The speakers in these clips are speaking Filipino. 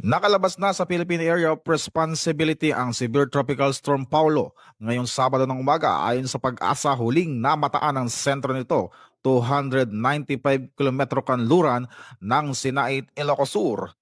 Nakalabas na sa Philippine Area of Responsibility ang Severe Tropical Storm Paulo ngayong Sabado ng umaga. Ayon sa Pag-asa, huling namataan ang sentro nito 295 km kanluran ng Sinait, Ilocos Sur.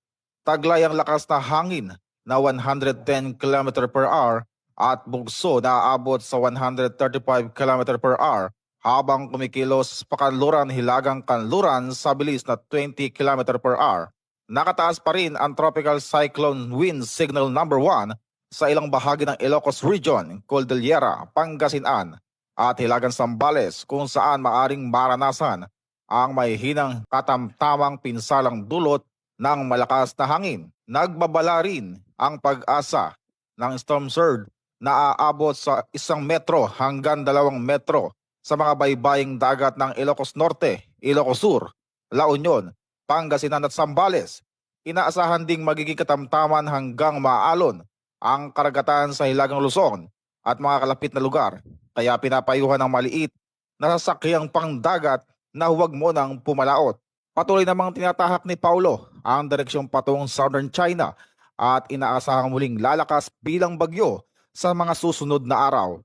Taglay ang lakas na hangin na 110 km per hour at bugso na aabot sa 135 km per hour habang kumikilos pakanluran hilagang kanluran sa bilis na 20 km per hour. Nakataas pa rin ang Tropical Cyclone Wind Signal number 1 sa ilang bahagi ng Ilocos Region, Cordillera, Pangasinan at Hilagang Zambales kung saan maaring maranasan ang mahihinang katamtamang pinsalang dulot ng malakas na hangin. Nagbabala rin ang Pag-asa ng storm surge na aabot sa 1 metro hanggang 2 metro sa mga baybaying dagat ng Ilocos Norte, Ilocos Sur, La Union, Pangasinan at Zambales. Inaasahan ding magiging katamtaman hanggang maalon ang karagatan sa Hilagang Luzon at mga kalapit na lugar. Kaya pinapayuhan ng maliit na sasakyang pangdagat na huwag mo nang pumalaot. Patuloy namang tinatahak ni Paulo ang direksyong patungong Southern China at inaasahang muling lalakas bilang bagyo sa mga susunod na araw.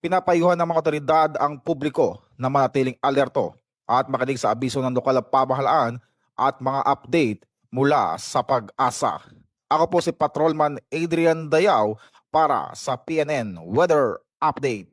Pinapayuhan ng mga otoridad ang publiko na manatiling alerto at makinig sa abiso ng lokal na pamahalaan at mga update mula sa Pag-asa. Ako po si Patrolman Adrian Dayaw para sa PNN Weather Update.